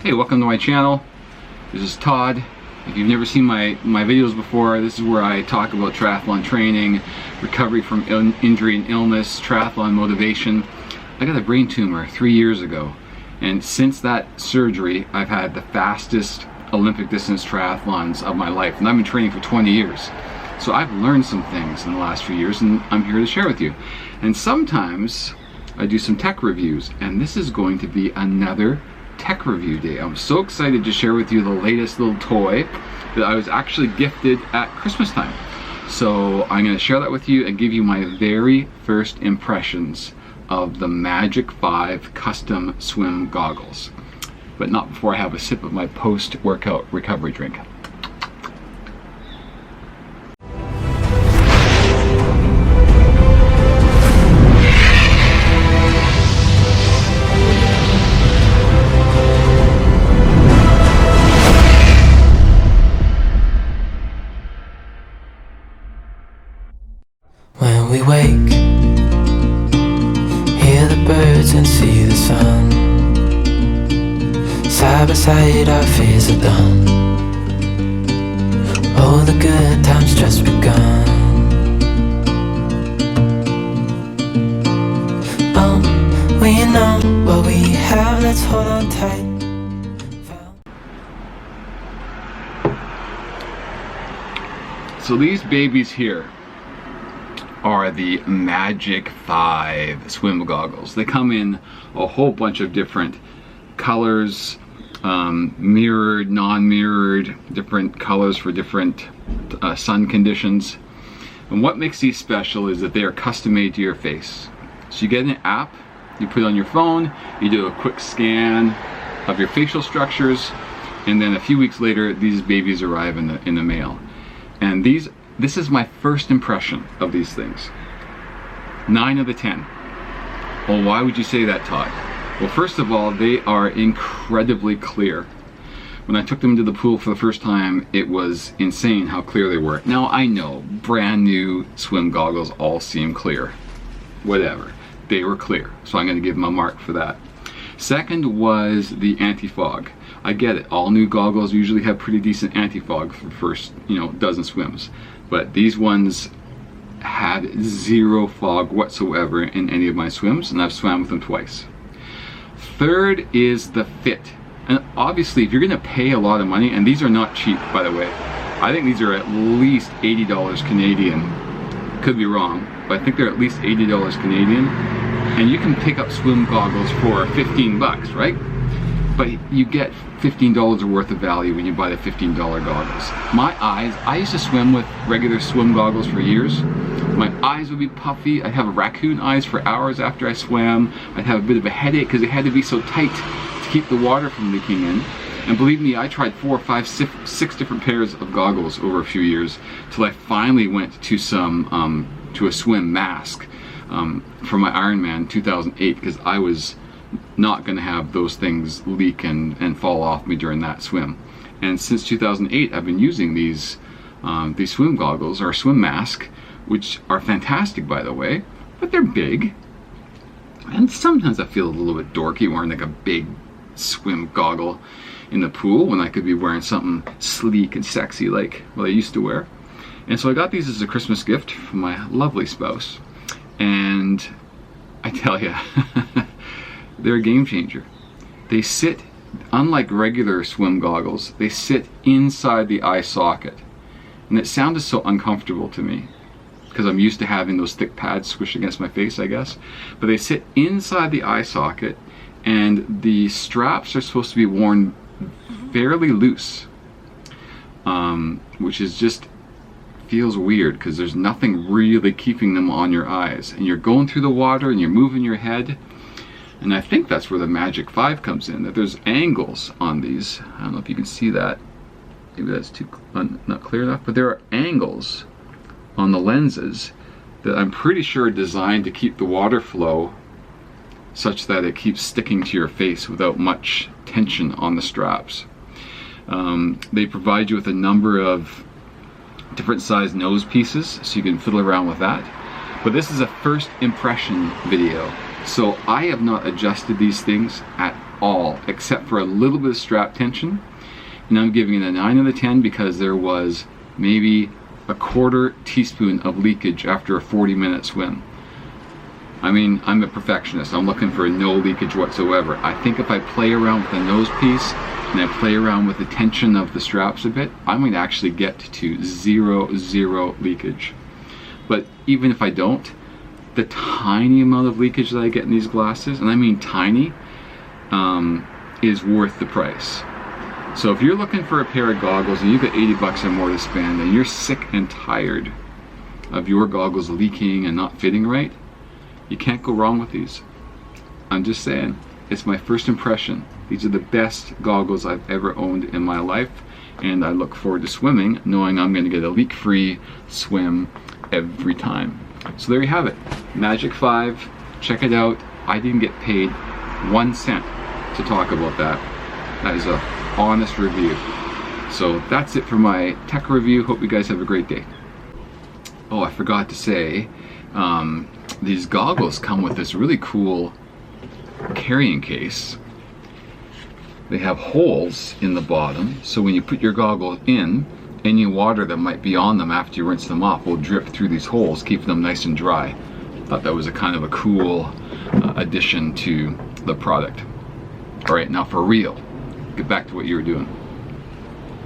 Hey, welcome to my channel. This is Todd. If you've never seen my videos before, this is where I talk about triathlon training, recovery from injury and illness, triathlon motivation. I got a brain tumor 3 years ago, and since that surgery, I've had the fastest Olympic distance triathlons of my life, and I've been training for 20 years. So I've learned some things in the last few years, and I'm here to share with you. And sometimes I do some tech reviews, and this is going to be another tech review day. I'm so excited to share with you the latest little toy that I was actually gifted at Christmas time. So I'm going to share that with you and give you my very first impressions of the Magic 5 custom swim goggles. But not before I have a sip of my post-workout recovery drink. When we wake, hear the birds and see the sun. Side by side our fears are done. Oh, the good times just begun. Oh, we know what we have, let's hold on tight. So these babies here are the Magic 5 swim goggles. They come in a whole bunch of different colors, mirrored, non-mirrored, different colors for different sun conditions. And what makes these special is that they are custom made to your face. So you get an app, you put it on your phone, you do a quick scan of your facial structures, and then a few weeks later these babies arrive in the mail. And this is my first impression of these things. 9 out of 10. Well, why would you say that, Todd? Well, first of all, they are incredibly clear. When I took them to the pool for the first time, it was insane how clear they were. Now, I know brand new swim goggles all seem clear. Whatever. They were clear, so I'm going to give them a mark for that. Second was the anti-fog. I get it, all new goggles usually have pretty decent anti-fog for the first, dozen swims. But these ones had zero fog whatsoever in any of my swims, and I've swam with them twice. Third is the fit. And obviously, if you're gonna pay a lot of money, and these are not cheap, by the way, I think these are at least $80 Canadian. Could be wrong, but I think they're at least $80 Canadian. And you can pick up swim goggles for 15 bucks, right? But you get $15 worth of value when you buy the $15 goggles. My eyes, I used to swim with regular swim goggles for years. My eyes would be puffy. I'd have raccoon eyes for hours after I swam. I'd have a bit of a headache because it had to be so tight to keep the water from leaking in. And believe me, I tried 4, 5, 6 different pairs of goggles over a few years till I finally went to to a swim mask for my Ironman 2008, because I was not going to have those things leak and fall off me during that swim. And since 2008, I've been using these swim goggles, or swim mask, which are fantastic, by the way, but they're big. And sometimes I feel a little bit dorky wearing like a big swim goggle in the pool when I could be wearing something sleek and sexy like what I used to wear. And so I got these as a Christmas gift from my lovely spouse. And I tell you, they're a game changer. They sit, unlike regular swim goggles, they sit inside the eye socket. And it sounded so uncomfortable to me because I'm used to having those thick pads squished against my face, I guess. But they sit inside the eye socket, and the straps are supposed to be worn fairly loose, which is just feels weird because there's nothing really keeping them on your eyes. And you're going through the water and you're moving your head. And I think that's where the Magic 5 comes in, that there's angles on these. I don't know if you can see that. Maybe that's too not clear enough, but there are angles on the lenses that I'm pretty sure are designed to keep the water flow such that it keeps sticking to your face without much tension on the straps. They provide you with a number of different size nose pieces, so you can fiddle around with that. But this is a first impression video. So I have not adjusted these things at all, except for a little bit of strap tension. And I'm giving it a 9 out of 10 because there was maybe a quarter teaspoon of leakage after a 40-minute swim. I mean, I'm a perfectionist. I'm looking for no leakage whatsoever. I think if I play around with the nose piece and I play around with the tension of the straps a bit, I might actually get to zero leakage. But even if I don't, the tiny amount of leakage that I get in these glasses, and I mean tiny, is worth the price. So if you're looking for a pair of goggles and you've got 80 bucks or more to spend and you're sick and tired of your goggles leaking and not fitting right, you can't go wrong with these. I'm just saying, it's my first impression. These are the best goggles I've ever owned in my life, and I look forward to swimming knowing I'm going to get a leak-free swim every time. So there you have it, Magic 5. Check it out. I didn't get paid 1 cent to talk about that. That is a honest review. So that's it for my tech review. Hope you guys have a great day. Oh, I forgot to say, these goggles come with this really cool carrying case. They have holes in the bottom, so when you put your goggles in, any water that might be on them after you rinse them off will drip through these holes, keeping them nice and dry. Thought that was a kind of a cool addition to the product. All right, now for real, get back to what you were doing.